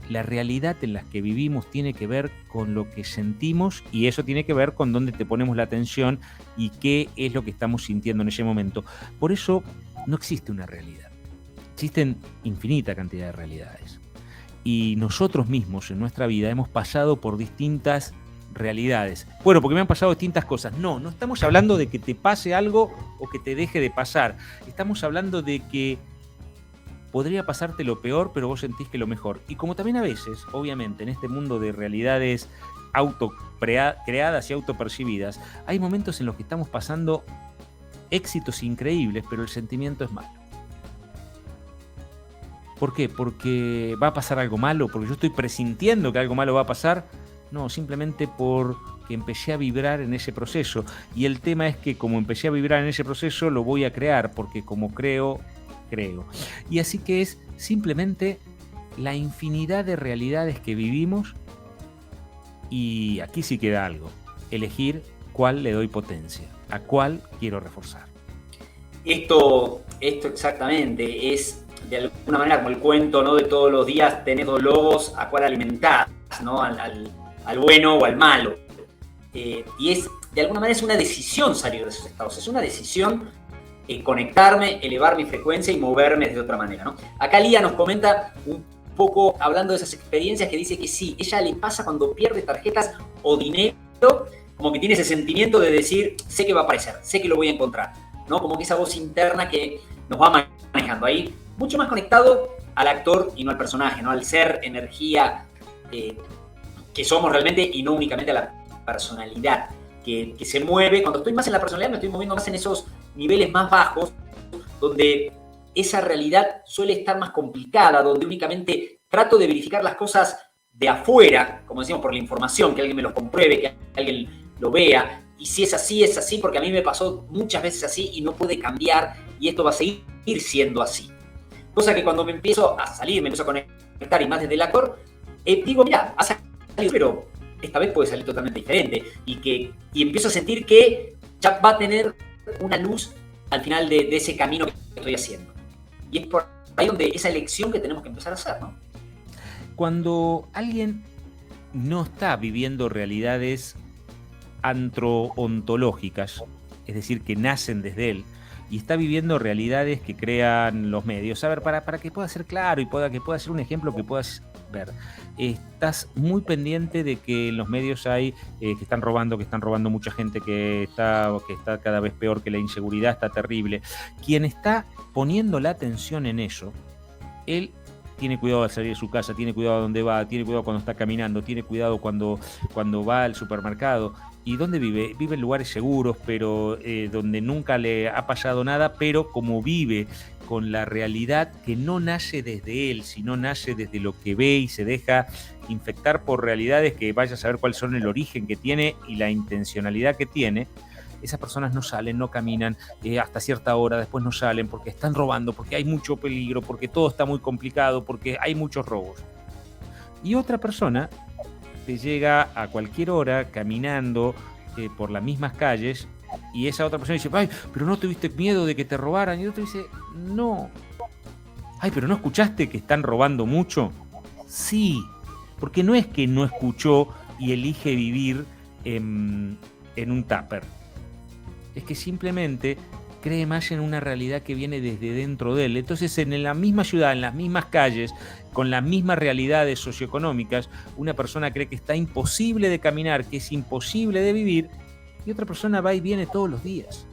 la realidad en la que vivimos tiene que ver con lo que sentimos y eso tiene que ver con dónde te ponemos la atención y qué es lo que estamos sintiendo en ese momento. Por eso no existe una realidad. Existen infinita cantidad de realidades. Y nosotros mismos en nuestra vida hemos pasado por distintas realidades. Bueno, porque me han pasado distintas cosas. No estamos hablando de que te pase algo o que te deje de pasar. Estamos hablando de que podría pasarte lo peor, pero vos sentís que lo mejor. Y como también a veces, obviamente, en este mundo de realidades autocreadas y autopercibidas, hay momentos en los que estamos pasando éxitos increíbles, pero el sentimiento es malo. ¿Por qué? ¿Porque va a pasar algo malo? ¿Porque yo estoy presintiendo que algo malo va a pasar? No, simplemente porque empecé a vibrar en ese proceso. Y el tema es que como empecé a vibrar en ese proceso, lo voy a crear, porque como creo. Y así que es simplemente la infinidad de realidades que vivimos, y aquí sí queda algo: elegir cuál le doy potencia, a cuál quiero reforzar. Esto exactamente es de alguna manera como el cuento, ¿no? De todos los días tenés dos lobos a cuál alimentás, ¿no? Al bueno o al malo. Y es, de alguna manera, es una decisión salir de esos estados, es una decisión conectarme, elevar mi frecuencia y moverme de otra manera, ¿no? Acá Lía nos comenta un poco, hablando de esas experiencias, que dice que sí, ella le pasa cuando pierde tarjetas o dinero, como que tiene ese sentimiento de decir, sé que va a aparecer, sé que lo voy a encontrar, ¿no? Como que esa voz interna que nos va manejando ahí, mucho más conectado al actor y no al personaje, ¿no? Al ser energía que somos realmente, y no únicamente a la personalidad que se mueve. Cuando estoy más en la personalidad, me estoy moviendo más en esos niveles más bajos, donde esa realidad suele estar más complicada, donde únicamente trato de verificar las cosas de afuera, como decimos, por la información, que alguien me los compruebe, que alguien lo vea, y si es así, porque a mí me pasó muchas veces así y no puede cambiar, y esto va a seguir siendo así. Cosa que cuando me empiezo a salir, me empiezo a conectar, y más desde el actor, digo, mira, ha salido, pero esta vez puede salir totalmente diferente, y empiezo a sentir que ya va a tener una luz al final de ese camino que estoy haciendo. Y es por ahí donde esa elección que tenemos que empezar a hacer, ¿no? Cuando alguien no está viviendo realidades antroontológicas, es decir, que nacen desde él, y está viviendo realidades que crean los medios. A ver, para que pueda ser claro y que pueda ser un ejemplo que puedas ver. Estás muy pendiente de que en los medios hay que están robando mucha gente, que está cada vez peor, que la inseguridad está terrible. Quien está poniendo la atención en eso, él tiene cuidado al salir de su casa, tiene cuidado a dónde va, tiene cuidado cuando está caminando, tiene cuidado cuando va al supermercado. ¿Y dónde vive? Vive en lugares seguros, pero donde nunca le ha pasado nada, pero como vive con la realidad que no nace desde él, sino nace desde lo que ve y se deja infectar por realidades que vaya a saber cuáles son el origen que tiene y la intencionalidad que tiene, esas personas no salen, no caminan hasta cierta hora, después no salen porque están robando, porque hay mucho peligro, porque todo está muy complicado, porque hay muchos robos. Y otra persona te llega a cualquier hora caminando por las mismas calles, y esa otra persona dice, ay, pero ¿no tuviste miedo de que te robaran? Y otro dice, no. Ay, pero ¿no escuchaste que están robando mucho? Sí, porque no es que no escuchó y elige vivir en un tupper. Es que simplemente cree más en una realidad que viene desde dentro de él. Entonces, en la misma ciudad, en las mismas calles, con las mismas realidades socioeconómicas, una persona cree que está imposible de caminar, que es imposible de vivir, y otra persona va y viene todos los días.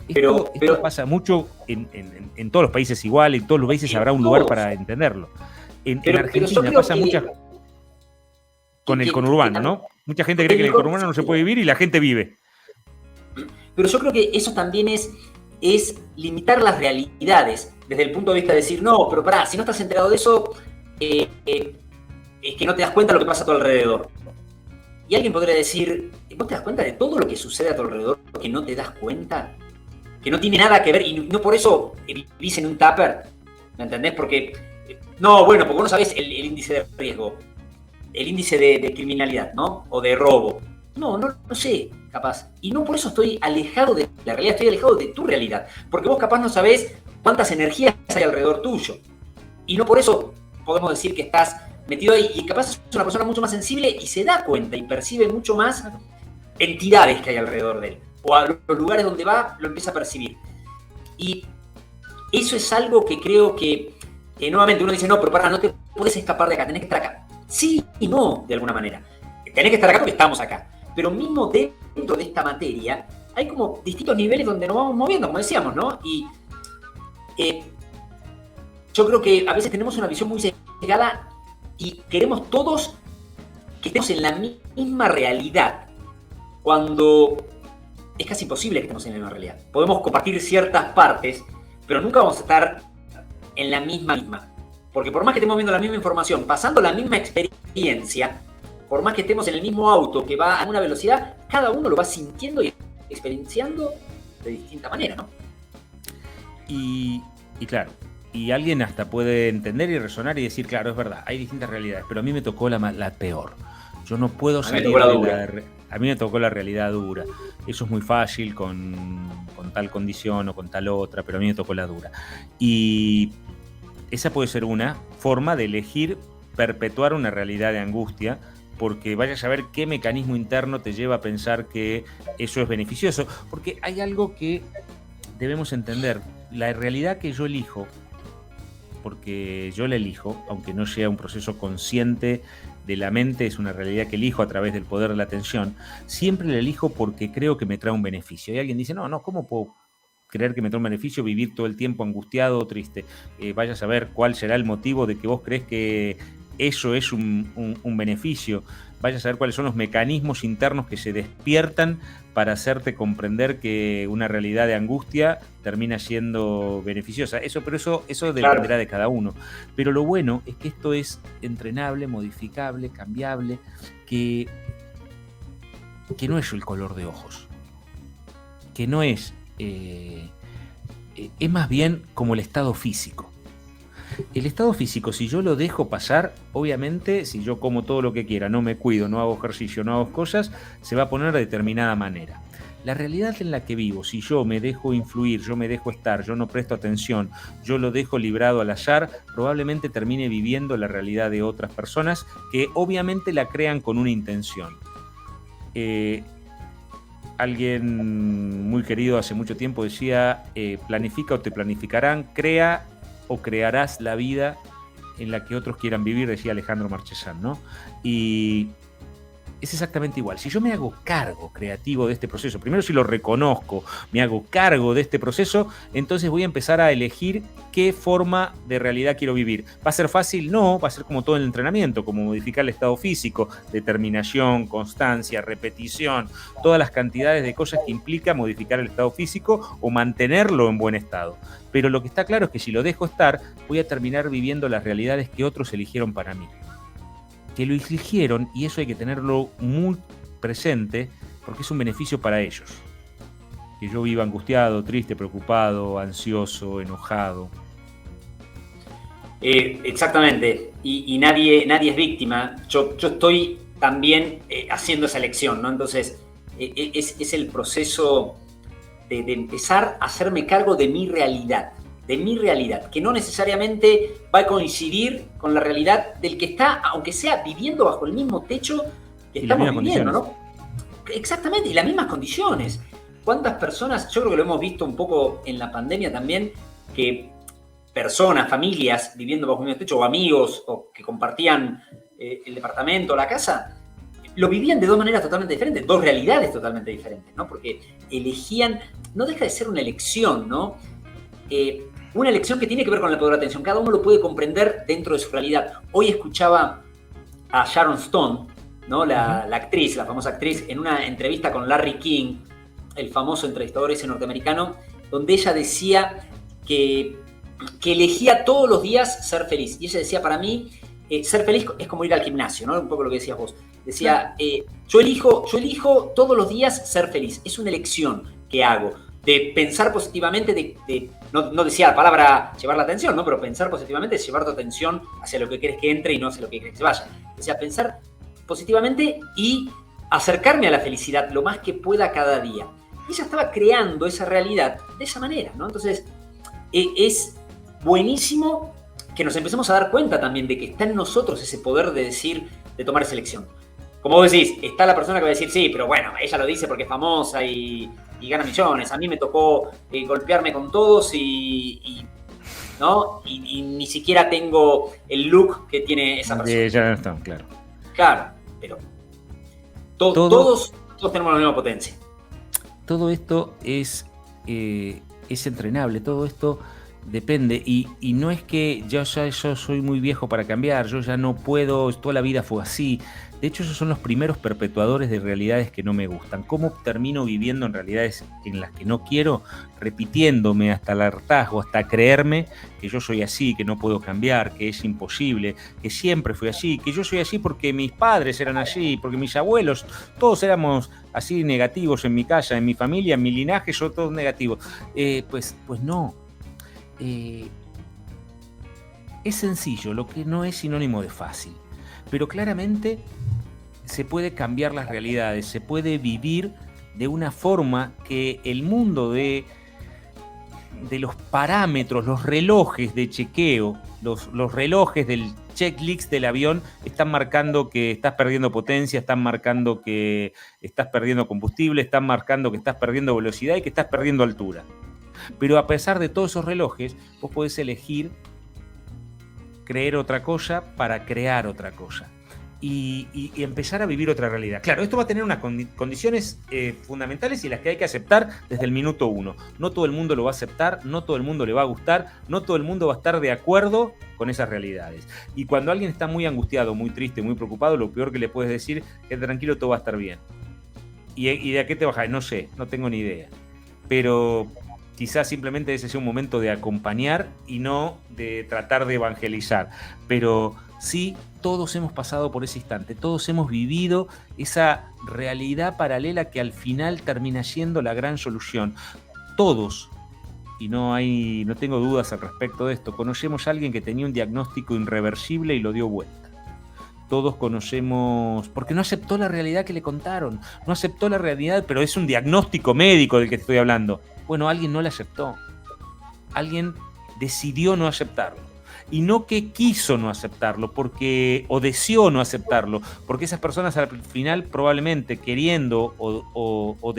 Esto pasa mucho en todos los países igual, en todos los países habrá un lugar para entenderlo. En Argentina pasa mucho con el conurbano, ¿no? Mucha gente cree que en el conurbano no se puede vivir y la gente vive. Pero yo creo que eso también es limitar las realidades desde el punto de vista de decir, no, pero pará, si no estás enterado de eso, es que no te das cuenta de lo que pasa a tu alrededor. Y alguien podría decir, ¿vos te das cuenta de todo lo que sucede a tu alrededor que no te das cuenta? Que no tiene nada que ver, y no por eso vivís en un tupper, ¿me entendés? Porque, no, bueno, porque vos no sabés el índice de riesgo, el índice de criminalidad, ¿no? O de robo. No sé, capaz. Y no por eso estoy alejado de la realidad, estoy alejado de tu realidad. Porque vos capaz no sabés cuántas energías hay alrededor tuyo. Y no por eso podemos decir que estás metido ahí. Y capaz es una persona mucho más sensible y se da cuenta y percibe mucho más entidades que hay alrededor de él. O a los lugares donde va, lo empieza a percibir. Y eso es algo que creo que nuevamente uno dice, no, pero pará, no te puedes escapar de acá, tenés que estar acá. Sí y no, de alguna manera. Tenés que estar acá porque estamos acá. Pero mismo dentro de esta materia hay como distintos niveles donde nos vamos moviendo, como decíamos, ¿no? Y yo creo que a veces tenemos una visión muy cegada y queremos todos que estemos en la misma realidad. Cuando es casi imposible que estemos en la misma realidad. Podemos compartir ciertas partes, pero nunca vamos a estar en la misma. Porque por más que estemos viendo la misma información, pasando la misma experiencia, por más que estemos en el mismo auto que va a una velocidad, cada uno lo va sintiendo y experienciando de distinta manera, ¿no? Y claro, y alguien hasta puede entender y resonar y decir, claro, es verdad, hay distintas realidades, pero a mí me tocó la peor. Yo no puedo salir a mí me tocó la realidad dura. Eso es muy fácil con tal condición o con tal otra, pero a mí me tocó la dura. Y esa puede ser una forma de elegir perpetuar una realidad de angustia, porque vaya a saber qué mecanismo interno te lleva a pensar que eso es beneficioso. Porque hay algo que debemos entender. La realidad que yo elijo, porque yo la elijo, aunque no sea un proceso consciente de la mente, es una realidad que elijo a través del poder de la atención, siempre la elijo porque creo que me trae un beneficio. Y alguien dice, no, ¿cómo puedo creer que me trae un beneficio vivir todo el tiempo angustiado o triste? Vaya a saber cuál será el motivo de que vos crees que eso es un beneficio. Vaya a saber cuáles son los mecanismos internos que se despiertan para hacerte comprender que una realidad de angustia termina siendo beneficiosa. Pero eso dependerá de cada uno. Pero lo bueno es que esto es entrenable, modificable, cambiable, que no es el color de ojos, que no es más bien como el estado físico. El estado físico, si yo lo dejo pasar, obviamente, si yo como todo lo que quiera, no me cuido, no hago ejercicio, no hago cosas, se va a poner de determinada manera. La realidad en la que vivo, si yo me dejo influir, yo me dejo estar, yo no presto atención, yo lo dejo librado al azar, probablemente termine viviendo la realidad de otras personas que obviamente la crean con una intención. Alguien muy querido hace mucho tiempo decía, planifica o te planificarán, crea o crearás la vida en la que otros quieran vivir, decía Alejandro Marchesán, ¿no? Y es exactamente igual. Si yo me hago cargo creativo de este proceso, primero si lo reconozco, me hago cargo de este proceso, entonces voy a empezar a elegir qué forma de realidad quiero vivir. ¿Va a ser fácil? No, va a ser como todo el entrenamiento, como modificar el estado físico, determinación, constancia, repetición, todas las cantidades de cosas que implica modificar el estado físico o mantenerlo en buen estado. Pero lo que está claro es que si lo dejo estar, voy a terminar viviendo las realidades que otros eligieron para mí. Que lo eligieron, y eso hay que tenerlo muy presente, porque es un beneficio para ellos. Que yo viva angustiado, triste, preocupado, ansioso, enojado. Exactamente, y nadie es víctima. Yo estoy también haciendo esa elección, ¿no? Entonces, es el proceso de empezar a hacerme cargo de mi realidad, que no necesariamente va a coincidir con la realidad del que está, aunque sea viviendo bajo el mismo techo que estamos viviendo, ¿no? Exactamente, y las mismas condiciones. ¿Cuántas personas, yo creo que lo hemos visto un poco en la pandemia también, que personas, familias viviendo bajo el mismo techo, o amigos, o que compartían el departamento, la casa, lo vivían de dos maneras totalmente diferentes, dos realidades totalmente diferentes, ¿no? Porque elegían, no deja de ser una elección, ¿no? Una elección que tiene que ver con el poder de atención. Cada uno lo puede comprender dentro de su realidad. Hoy escuchaba a Sharon Stone, ¿no? La actriz, la famosa actriz, en una entrevista con Larry King, el famoso entrevistador ese norteamericano, donde ella decía que elegía todos los días ser feliz. Y ella decía, para mí, ser feliz es como ir al gimnasio, ¿no? Un poco lo que decías vos. Decía, yo elijo todos los días ser feliz. Es una elección que hago. De pensar positivamente, no decía la palabra llevar la atención, ¿no? Pero pensar positivamente es llevar tu atención hacia lo que quieres que entre y no hacia lo que quieres que se vaya. Decía, pensar positivamente y acercarme a la felicidad lo más que pueda cada día. Y ella estaba creando esa realidad de esa manera, ¿no? Entonces, es buenísimo que nos empecemos a dar cuenta también de que está en nosotros ese poder de decir, de tomar esa elección. Como vos decís, está la persona que va a decir, sí, pero bueno, ella lo dice porque es famosa y gana millones. A mí me tocó golpearme con todos ¿no? Y ni siquiera tengo el look que tiene esa persona. Ya no está, claro. Claro, pero todos tenemos la misma potencia. Todo esto es entrenable, todo esto Depende, y no es que yo soy muy viejo para cambiar, yo ya no puedo, toda la vida fue así. De hecho, esos son los primeros perpetuadores de realidades que no me gustan. ¿Cómo termino viviendo en realidades en las que no quiero? Repitiéndome hasta el hartazgo, hasta creerme que yo soy así, que no puedo cambiar, que es imposible, que siempre fui así, que yo soy así porque mis padres eran así, porque mis abuelos, todos éramos así negativos en mi casa, en mi familia, en mi linaje, son todos negativos. Pues no. Es sencillo, lo que no es sinónimo de fácil, pero claramente se puede cambiar las realidades, se puede vivir de una forma que el mundo de los parámetros, los relojes de chequeo, los relojes del checklist del avión están marcando que estás perdiendo potencia, están marcando que estás perdiendo combustible, están marcando que estás perdiendo velocidad y que estás perdiendo altura. Pero a pesar de todos esos relojes, vos podés elegir creer otra cosa para crear otra cosa y empezar a vivir otra realidad. Claro, esto va a tener unas condiciones fundamentales y las que hay que aceptar desde el minuto uno. No todo el mundo lo va a aceptar, no todo el mundo le va a gustar, no todo el mundo va a estar de acuerdo con esas realidades. Y cuando alguien está muy angustiado, muy triste, muy preocupado, lo peor que le puedes decir es tranquilo, todo va a estar bien. ¿Y de qué te bajas? No sé, no tengo ni idea. Pero quizás simplemente ese sea un momento de acompañar y no de tratar de evangelizar. Pero sí, todos hemos pasado por ese instante, todos hemos vivido esa realidad paralela que al final termina siendo la gran solución. Todos, y no tengo dudas al respecto de esto, conocemos a alguien que tenía un diagnóstico irreversible y lo dio vuelta. Todos conocemos, porque no aceptó la realidad que le contaron, no aceptó la realidad, pero es un diagnóstico médico del que estoy hablando. Bueno, alguien no la aceptó, alguien decidió no aceptarlo. Y no que quiso no aceptarlo, o deseó no aceptarlo, porque esas personas al final probablemente queriendo o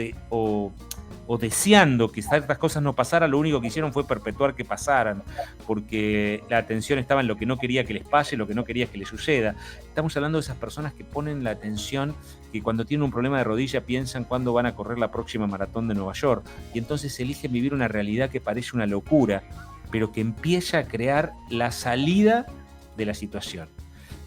deseando que ciertas cosas no pasaran, lo único que hicieron fue perpetuar que pasaran, porque la atención estaba en lo que no quería que les pase, lo que no quería que les suceda. Estamos hablando de esas personas que ponen la atención, que cuando tienen un problema de rodilla piensan cuándo van a correr la próxima maratón de Nueva York, y entonces eligen vivir una realidad que parece una locura, pero que empieza a crear la salida de la situación.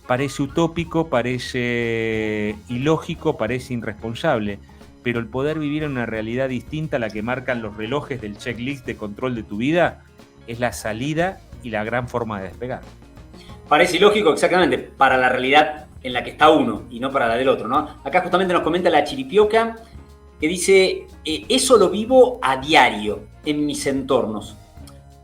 Parece utópico, parece ilógico, parece irresponsable, pero el poder vivir en una realidad distinta a la que marcan los relojes del checklist de control de tu vida es la salida y la gran forma de despegar. Parece ilógico, exactamente, para la realidad en la que está uno y no para la del otro, ¿no? Acá justamente nos comenta la Chiripioca que dice, eso lo vivo a diario en mis entornos,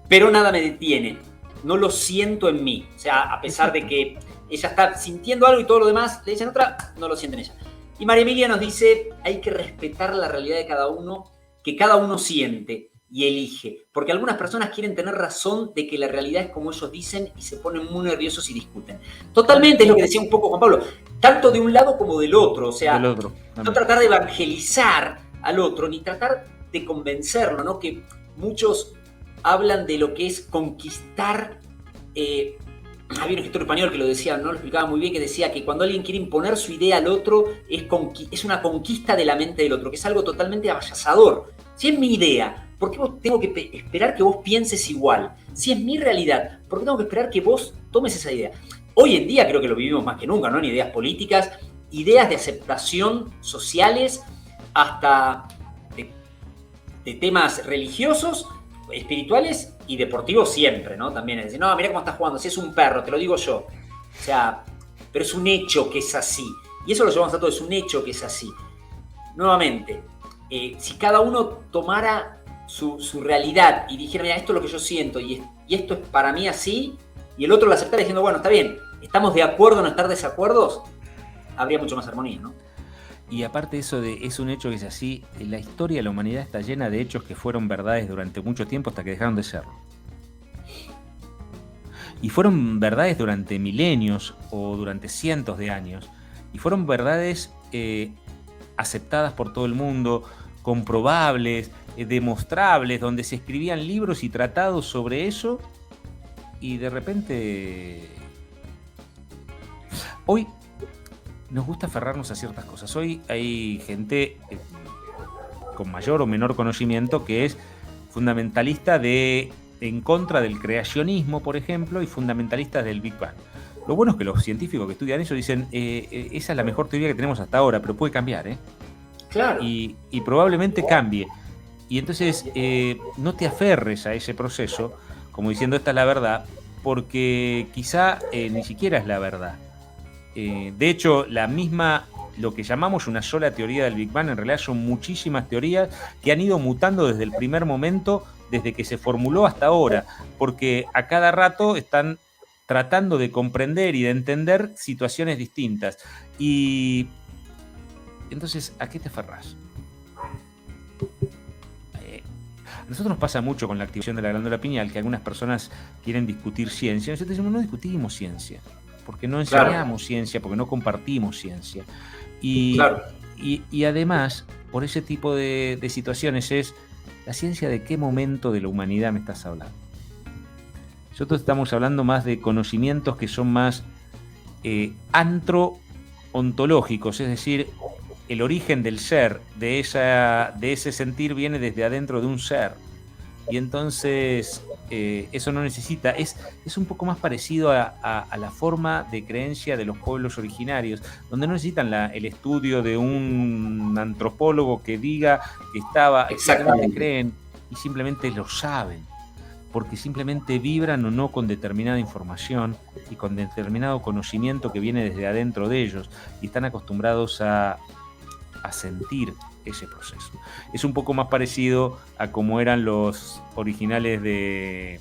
pero nada me detiene, no lo siento en mí. O sea, a pesar de que ella está sintiendo algo y todo lo demás le dicen otra, no lo siente en ella. Y María Emilia nos dice, hay que respetar la realidad de cada uno, que cada uno siente y elige. Porque algunas personas quieren tener razón de que la realidad es como ellos dicen y se ponen muy nerviosos y discuten. Totalmente, es lo que decía un poco Juan Pablo, tanto de un lado como del otro. O sea, no tratar de evangelizar al otro, ni tratar de convencerlo, ¿no? Que muchos hablan de lo que es conquistar. Había un escritor español que lo decía, no lo explicaba muy bien, que decía que cuando alguien quiere imponer su idea al otro es una conquista de la mente del otro, que es algo totalmente avasallador. Si es mi idea, ¿por qué tengo que esperar que vos pienses igual? Si es mi realidad, ¿por qué tengo que esperar que vos tomes esa idea? Hoy en día creo que lo vivimos más que nunca, ¿no? En ideas políticas, ideas de aceptación sociales, hasta de temas religiosos, espirituales y deportivos siempre, ¿no? También es decir, no, mira cómo estás jugando, si es un perro, te lo digo yo. O sea, pero es un hecho que es así. Y eso lo llevamos a todo, es un hecho que es así. Nuevamente, si cada uno tomara su realidad y dijera, mira, esto es lo que yo siento y esto es para mí así, y el otro lo aceptara diciendo, bueno, está bien, estamos de acuerdo en no estar desacuerdos, habría mucho más armonía, ¿no? Y aparte eso de es un hecho que es así, la historia de la humanidad está llena de hechos que fueron verdades durante mucho tiempo hasta que dejaron de serlo. Y fueron verdades durante milenios o durante cientos de años. Y fueron verdades aceptadas por todo el mundo, comprobables, demostrables, donde se escribían libros y tratados sobre eso. Y de repente... Hoy nos gusta aferrarnos a ciertas cosas. Hoy hay gente con mayor o menor conocimiento que es fundamentalista de en contra del creacionismo, por ejemplo, y fundamentalistas del Big Bang. Lo bueno es que los científicos que estudian eso dicen, esa es la mejor teoría que tenemos hasta ahora, pero puede cambiar, ¿eh? Claro. Y probablemente cambie. Y entonces no te aferres a ese proceso como diciendo esta es la verdad, porque quizá ni siquiera es la verdad. De hecho, lo que llamamos una sola teoría del Big Bang, en realidad son muchísimas teorías que han ido mutando desde el primer momento, desde que se formuló hasta ahora, porque a cada rato están tratando de comprender y de entender situaciones distintas. Y entonces, ¿a qué te aferrás? A nosotros nos pasa mucho con la activación de la glándula pineal que algunas personas quieren discutir ciencia. Nosotros decimos, no discutimos ciencia, porque no enseñamos ciencia, porque no compartimos ciencia. Y además, por ese tipo de situaciones es la ciencia de qué momento de la humanidad me estás hablando. Nosotros estamos hablando más de conocimientos que son más antro-ontológicos, es decir, el origen del ser, de ese sentir viene desde adentro de un ser. Y entonces eso no necesita, es un poco más parecido a la forma de creencia de los pueblos originarios, donde no necesitan el estudio de un antropólogo que diga que estaba, exactamente creen y simplemente lo saben, porque simplemente vibran o no con determinada información y con determinado conocimiento que viene desde adentro de ellos y están acostumbrados a sentir ese proceso. Es un poco más parecido a como eran los originales de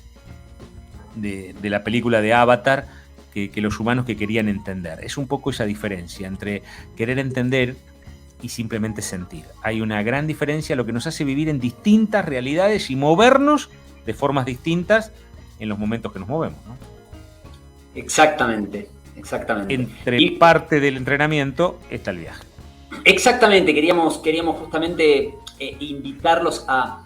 la película de Avatar que los humanos que querían entender. Es un poco esa diferencia entre querer entender y simplemente sentir. Hay una gran diferencia, lo que nos hace vivir en distintas realidades y movernos de formas distintas en los momentos que nos movemos, ¿no? Exactamente. Entre parte del entrenamiento está el viaje. Exactamente, queríamos justamente invitarlos a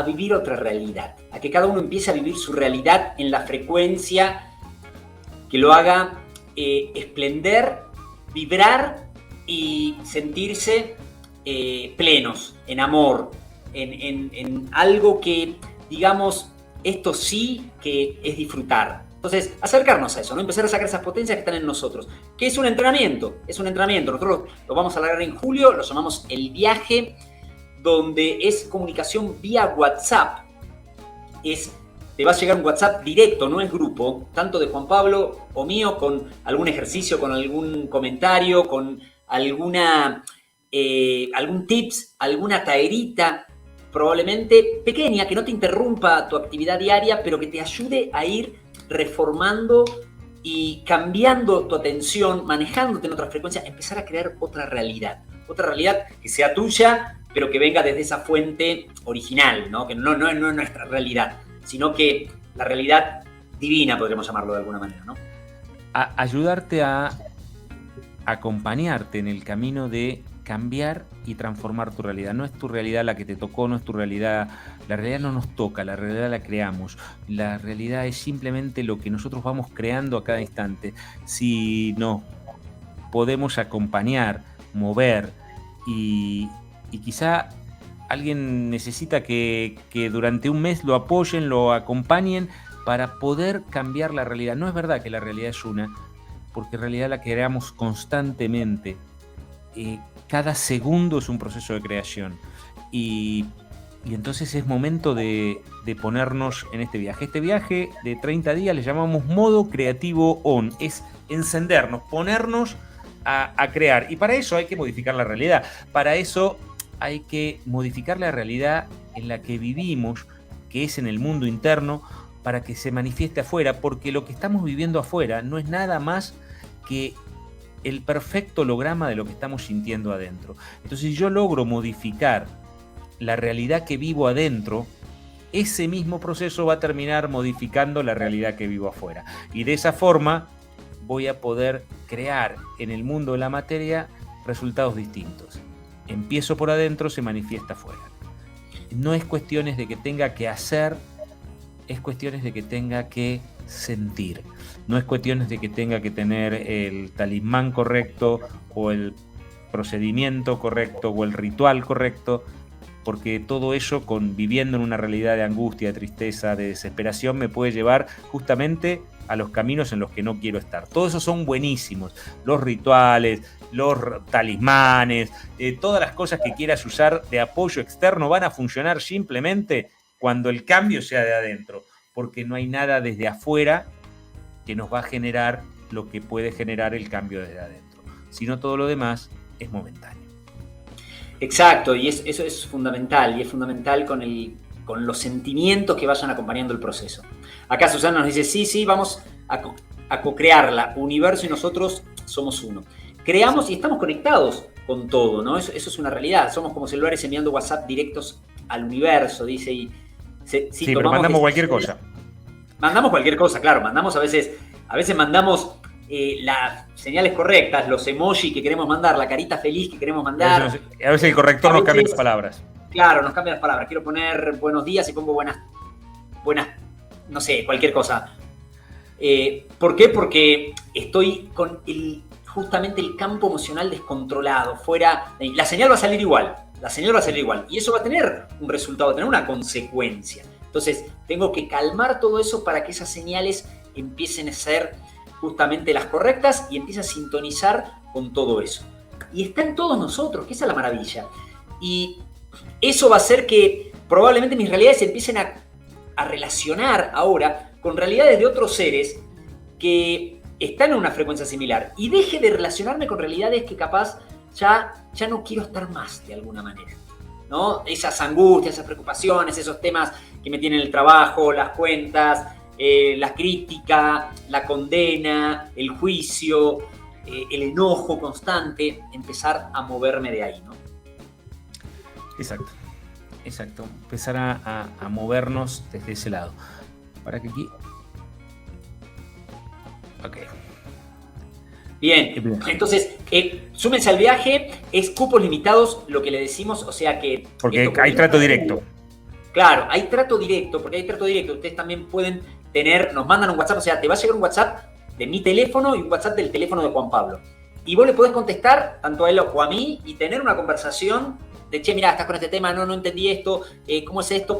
vivir otra realidad, a que cada uno empiece a vivir su realidad en la frecuencia que lo haga esplender, vibrar y sentirse plenos, en amor, en algo que, digamos, esto sí que es disfrutar. Entonces, acercarnos a eso, ¿no? Empezar a sacar esas potencias que están en nosotros. ¿Qué es un entrenamiento? Es un entrenamiento. Nosotros lo vamos a largar en julio, lo llamamos El Viaje, donde es comunicación vía WhatsApp. Te va a llegar un WhatsApp directo, no es grupo, tanto de Juan Pablo o mío, con algún ejercicio, con algún comentario, con algún tips, alguna taerita, probablemente pequeña, que no te interrumpa tu actividad diaria, pero que te ayude a ir reformando y cambiando tu atención, manejándote en otra frecuencia, empezar a crear otra realidad que sea tuya, pero que venga desde esa fuente original, ¿no? Que no es nuestra realidad, sino que la realidad divina, podríamos llamarlo de alguna manera, ¿no? Ayudarte a acompañarte en el camino de cambiar y transformar tu realidad. No es tu realidad la que te tocó, no es tu realidad. La realidad no nos toca, la realidad la creamos. La realidad es simplemente lo que nosotros vamos creando a cada instante. Si nos podemos acompañar, mover y quizá alguien necesita que durante un mes lo apoyen, lo acompañen para poder cambiar la realidad. No es verdad que la realidad es una, porque en realidad la creamos constantemente. Cada segundo es un proceso de creación y entonces es momento de ponernos en este viaje. Este viaje de 30 días le llamamos modo creativo on, es encendernos, ponernos a crear, y para eso hay que modificar la realidad, para eso hay que modificar la realidad en la que vivimos, que es en el mundo interno, para que se manifieste afuera, porque lo que estamos viviendo afuera no es nada más que el perfecto holograma de lo que estamos sintiendo adentro. Entonces, si yo logro modificar la realidad que vivo adentro, ese mismo proceso va a terminar modificando la realidad que vivo afuera. Y de esa forma voy a poder crear en el mundo de la materia resultados distintos. Empiezo por adentro, se manifiesta afuera. No es cuestiones de que tenga que hacer, es cuestiones de que tenga que sentir. No es cuestiones de que tenga que tener el talismán correcto o el procedimiento correcto o el ritual correcto. porque todo ello, viviendo en una realidad de angustia, de tristeza, de desesperación, me puede llevar justamente a los caminos en los que no quiero estar. Todos esos son buenísimos, los rituales, los talismanes, todas las cosas que quieras usar de apoyo externo van a funcionar simplemente cuando el cambio sea de adentro, porque no hay nada desde afuera que nos va a generar lo que puede generar el cambio desde adentro, sino todo lo demás es momentáneo. Exacto, y eso es fundamental, y es fundamental con los sentimientos que vayan acompañando el proceso. Acá Susana nos dice, sí, vamos a co-crearla, universo y nosotros somos uno. Creamos y estamos conectados con todo, ¿no? Eso es una realidad, somos como celulares enviando WhatsApp directos al universo, dice, y sí, pero mandamos cualquier cosa. Mandamos cualquier cosa, claro, mandamos a veces mandamos las señales correctas, los emojis que queremos mandar, la carita feliz que queremos mandar. A veces el corrector nos cambia las palabras. Claro, nos cambia las palabras. Quiero poner buenos días y pongo buenas, no sé, cualquier cosa. ¿Por qué? Porque estoy con justamente el campo emocional descontrolado, fuera. La señal va a salir igual. Y eso va a tener un resultado, va a tener una consecuencia. Entonces, tengo que calmar todo eso para que esas señales empiecen a ser justamente las correctas y empiecen a sintonizar con todo eso. Y está en todos nosotros, que esa es la maravilla. Y eso va a hacer que probablemente mis realidades se empiecen a relacionar ahora con realidades de otros seres que están en una frecuencia similar. Y deje de relacionarme con realidades que capaz ya no quiero estar más de alguna manera, ¿no? Esas angustias, esas preocupaciones, esos temas que me tienen el trabajo, las cuentas, la crítica, la condena, el juicio, el enojo constante, empezar a moverme de ahí, ¿no? Exacto. Empezar a movernos desde ese lado. Para que aquí... Ok. Bien, entonces, súmense al viaje, es cupos limitados, lo que le decimos, o sea que... Porque hay trato directo. Claro, hay trato directo, Ustedes también pueden nos mandan un WhatsApp, o sea, te va a llegar un WhatsApp de mi teléfono y un WhatsApp del teléfono de Juan Pablo. Y vos le podés contestar, tanto a él o a mí, y tener una conversación de, che, mirá, estás con este tema, no entendí esto, ¿cómo es esto?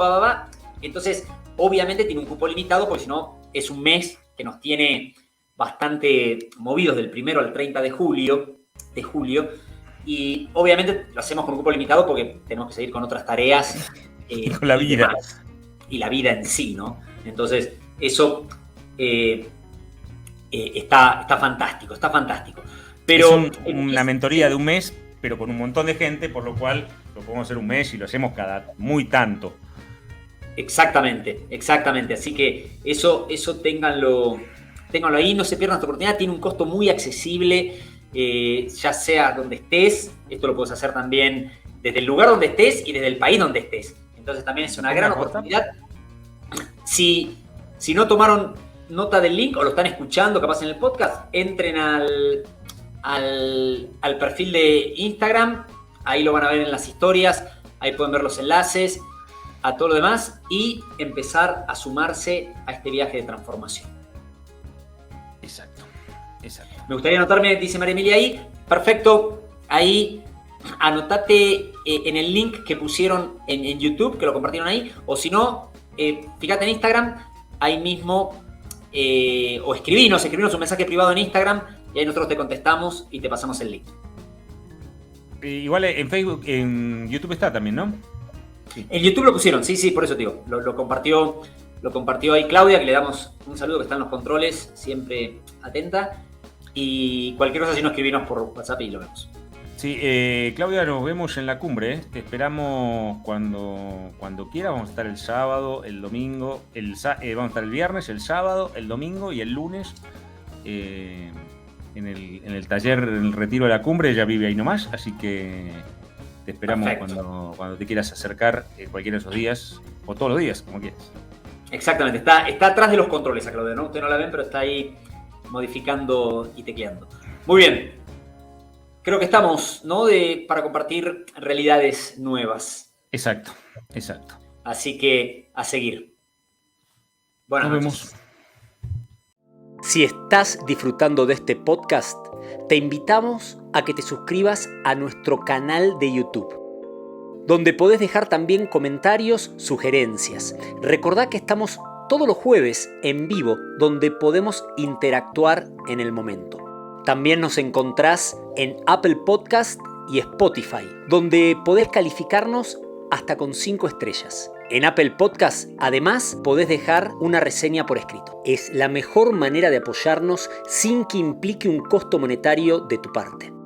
Entonces, obviamente tiene un cupo limitado, porque si no, es un mes que nos tiene bastante movidos del 1 al 30 de julio, y obviamente lo hacemos con un cupo limitado porque tenemos que seguir con otras tareas. Con la vida. Y la vida en sí, ¿no? Entonces, eso está fantástico. Pero es una mentoría de un mes, pero con un montón de gente, por lo cual lo podemos hacer un mes y lo hacemos cada muy tanto. Exactamente. Así que eso ténganlo ahí, no se pierdan esta oportunidad. Tiene un costo muy accesible, ya sea donde estés. Esto lo puedes hacer también desde el lugar donde estés y desde el país donde estés. Entonces también es una gran oportunidad. Si no tomaron nota del link o lo están escuchando capaz en el podcast, entren al perfil de Instagram, ahí lo van a ver en las historias, ahí pueden ver los enlaces a todo lo demás y empezar a sumarse a este viaje de transformación. Exacto. Me gustaría anotarme, dice María Emilia ahí, perfecto, ahí anotate en el link que pusieron en YouTube, que lo compartieron ahí, o si no, fíjate en Instagram, ahí mismo, o escribinos un mensaje privado en Instagram y ahí nosotros te contestamos y te pasamos el link. Igual en Facebook, en YouTube está también, ¿no? Sí. En YouTube lo pusieron, sí, por eso te digo, lo compartió ahí Claudia, que le damos un saludo, que está en los controles, siempre atenta, y cualquier cosa si no escribinos por WhatsApp y lo vemos. Sí, Claudia, nos vemos en la cumbre, ¿eh? Te esperamos cuando quieras. Vamos a estar el sábado, el domingo, vamos a estar el viernes, el sábado, el domingo y el lunes en el taller, en el retiro de la cumbre. Ella vive ahí nomás, así que te esperamos cuando te quieras acercar cualquiera de esos días, o todos los días, como quieras. Exactamente, está atrás de los controles a Claudia, ¿no? Ustedes no la ven, pero está ahí modificando y tecleando. Muy bien. Creo que estamos, ¿no? Para compartir realidades nuevas. Exacto. Así que a seguir. Buenas noches. Nos vemos. Si estás disfrutando de este podcast, te invitamos a que te suscribas a nuestro canal de YouTube. donde podés dejar también comentarios, sugerencias. Recordá que estamos todos los jueves en vivo, donde podemos interactuar en el momento. También nos encontrás en Apple Podcast y Spotify, donde podés calificarnos hasta con 5 estrellas. En Apple Podcast, además, podés dejar una reseña por escrito. Es la mejor manera de apoyarnos sin que implique un costo monetario de tu parte.